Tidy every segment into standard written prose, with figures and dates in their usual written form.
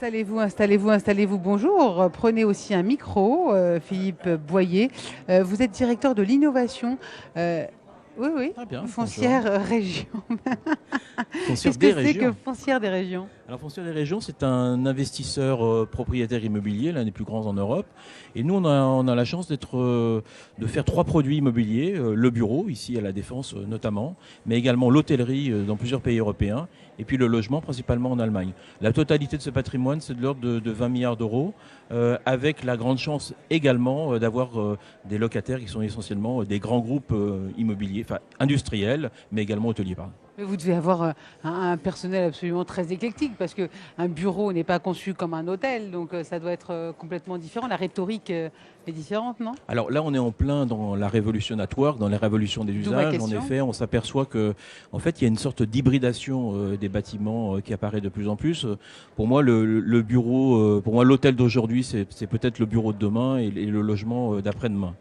Installez-vous, installez-vous, installez-vous. Bonjour. Prenez aussi un micro, Philippe Boyer. Vous êtes directeur de l'innovation. euh, oui, oui, Très bien, bonjour. foncière région. Foncière Qu'est-ce que des c'est que régions. foncière des régions? Alors Foncière des régions, c'est un investisseur propriétaire immobilier, l'un des plus grands en Europe. Et nous, on a la chance de faire trois produits immobiliers. Le bureau, ici à La Défense notamment, mais également l'hôtellerie dans plusieurs pays européens, et puis le logement, principalement en Allemagne. La totalité de ce patrimoine, c'est de l'ordre de 20 milliards d'euros, avec la grande chance également d'avoir des locataires qui sont essentiellement des grands groupes immobiliers, enfin industriels, mais également hôteliers. Pardon. Mais vous devez avoir un personnel absolument très éclectique parce que un bureau n'est pas conçu comme un hôtel, donc ça doit être complètement différent. La rhétorique est différente, non? Alors là, on est en plein dans la révolution network, dans la révolution des D'où ma usages. En question. effet, on s'aperçoit que, en fait, il y a une sorte d'hybridation des bâtiments qui apparaît de plus en plus. Pour moi, le bureau, pour moi, l'hôtel d'aujourd'hui, c'est peut-être le bureau de demain et le logement d'après-demain.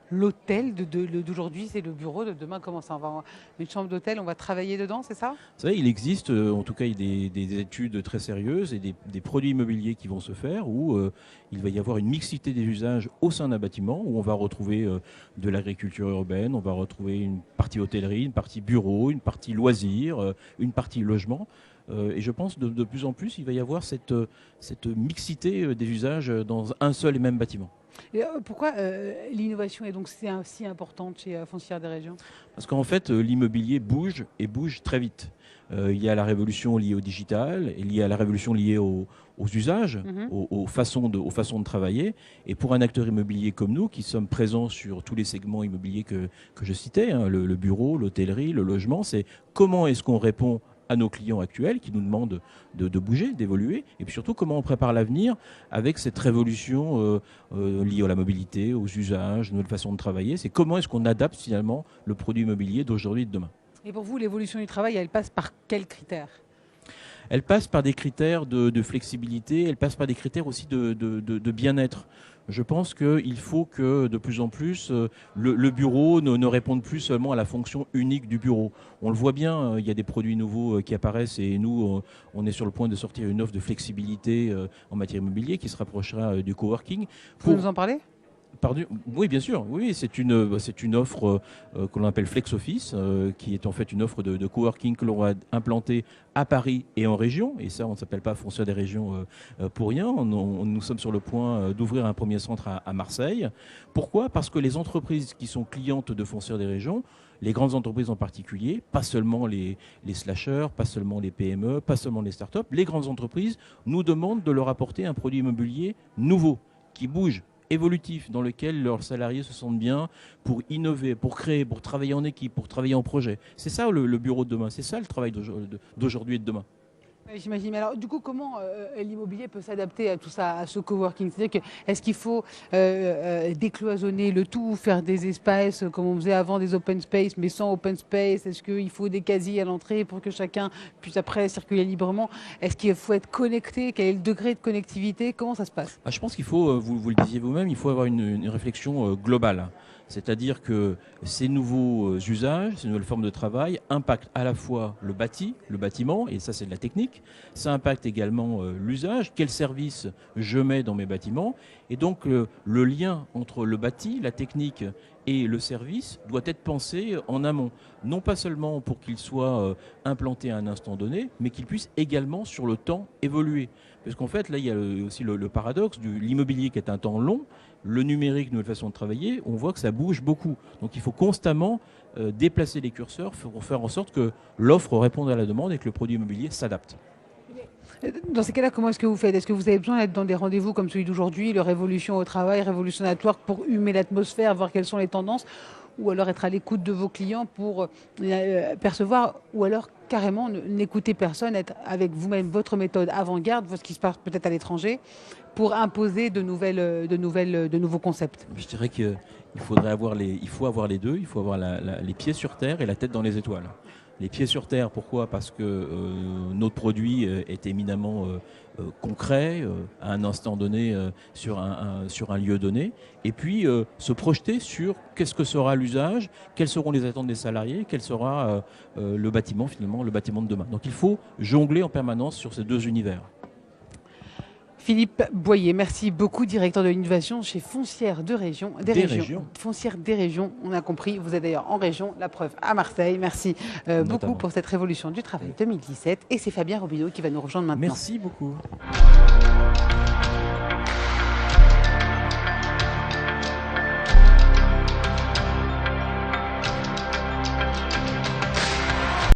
L'hôtel d'aujourd'hui, c'est le bureau de demain. Comment ça? On va avoir une chambre d'hôtel, on va travailler dedans, c'est ça? Vous savez, il existe, en tout cas, des études très sérieuses et des produits immobiliers qui vont se faire où il va y avoir une mixité des usages au sein d'un bâtiment où on va retrouver de l'agriculture urbaine, on va retrouver une partie hôtellerie, une partie bureau, une partie loisirs, une partie logement. Et je pense de plus en plus, il va y avoir cette mixité des usages dans un seul et même bâtiment. Et pourquoi l'innovation est donc si importante chez Foncière des Régions? Parce qu'en fait, l'immobilier bouge et bouge très vite. Il y a la révolution liée au digital, il y a la révolution liée aux usages, Mhm. aux façons de travailler. Et pour un acteur immobilier comme nous, qui sommes présents sur tous les segments immobiliers que je citais, hein, le bureau, l'hôtellerie, le logement, c'est comment est-ce qu'on répond à nos clients actuels qui nous demandent de bouger, d'évoluer, et puis surtout comment on prépare l'avenir avec cette révolution liée à la mobilité, aux usages, nouvelles façons de travailler. C'est comment est-ce qu'on adapte finalement le produit immobilier d'aujourd'hui et de demain. Et pour vous, l'évolution du travail, elle passe par quels critères? Elle passe par des critères de flexibilité, elle passe par des critères aussi de bien-être. Je pense qu'il faut que de plus en plus, le bureau ne réponde plus seulement à la fonction unique du bureau. On le voit bien, il y a des produits nouveaux qui apparaissent et nous, on est sur le point de sortir une offre de flexibilité en matière immobilière qui se rapprochera du coworking. Vous pouvez nous Pour en parler? Pardon, oui, bien sûr. Oui, c'est une offre que l'on appelle Flex Office, qui est en fait une offre de coworking que l'on va implanter à Paris et en région. Et ça, on ne s'appelle pas Foncière des régions pour rien. Nous sommes sur le point d'ouvrir un premier centre à Marseille. Pourquoi? Parce que les entreprises qui sont clientes de Foncière des régions, les grandes entreprises en particulier, pas seulement les slashers, pas seulement les PME, pas seulement les startups, les grandes entreprises nous demandent de leur apporter un produit immobilier nouveau, qui bouge, évolutif, dans lequel leurs salariés se sentent bien pour innover, pour créer, pour travailler en équipe, pour travailler en projet. C'est ça le bureau de demain, c'est ça le travail d'aujourd'hui et de demain. Oui, j'imagine. Mais alors, du coup, comment l'immobilier peut s'adapter à tout ça, à ce coworking? C'est-à-dire que est-ce qu'il faut décloisonner le tout, faire des espaces comme on faisait avant, des open space, mais sans open space? Est-ce qu'il faut des casiers à l'entrée pour que chacun puisse après circuler librement? Est-ce qu'il faut être connecté? Quel est le degré de connectivité? Comment ça se passe? Ah, je pense qu'il faut, vous le disiez vous-même, il faut avoir une réflexion globale. C'est-à-dire que ces nouveaux usages, ces nouvelles formes de travail impactent à la fois le bâti, le bâtiment, et ça c'est de la technique, ça impacte également l'usage, quel service je mets dans mes bâtiments, et donc le lien entre le bâti, la technique et le service doit être pensé en amont, non pas seulement pour qu'il soit implanté à un instant donné, mais qu'il puisse également sur le temps évoluer. Parce qu'en fait, là, il y a aussi le paradoxe de l'immobilier qui est un temps long, le numérique, nouvelle façon de travailler, on voit que ça bouge beaucoup. Donc il faut constamment déplacer les curseurs pour faire en sorte que l'offre réponde à la demande et que le produit immobilier s'adapte. Dans ces cas-là, comment est-ce que vous faites? Est-ce que vous avez besoin d'être dans des rendez-vous comme celui d'aujourd'hui, le Révolution au travail, Révolution Network, pour humer l'atmosphère, voir quelles sont les tendances, ou alors être à l'écoute de vos clients pour percevoir, ou alors carrément n'écouter personne, être avec vous-même votre méthode avant-garde, ce qui se passe peut-être à l'étranger, pour imposer de nouveaux concepts? Je dirais qu'il il faut avoir les deux, il faut avoir les pieds sur terre et la tête dans les étoiles. Les pieds sur terre, pourquoi? Parce que notre produit est éminemment concret, à un instant donné, sur un lieu donné, et puis se projeter sur qu'est-ce que sera l'usage, quelles seront les attentes des salariés, quel sera le bâtiment finalement, le bâtiment de demain. Donc il faut jongler en permanence sur ces deux univers. Philippe Boyer, merci beaucoup, directeur de l'innovation chez Foncière de Région. Foncière des Régions, on a compris, vous êtes d'ailleurs en région, la preuve à Marseille. Merci beaucoup pour cette révolution du travail 2017. Et c'est Fabien Robineau qui va nous rejoindre maintenant. Merci beaucoup.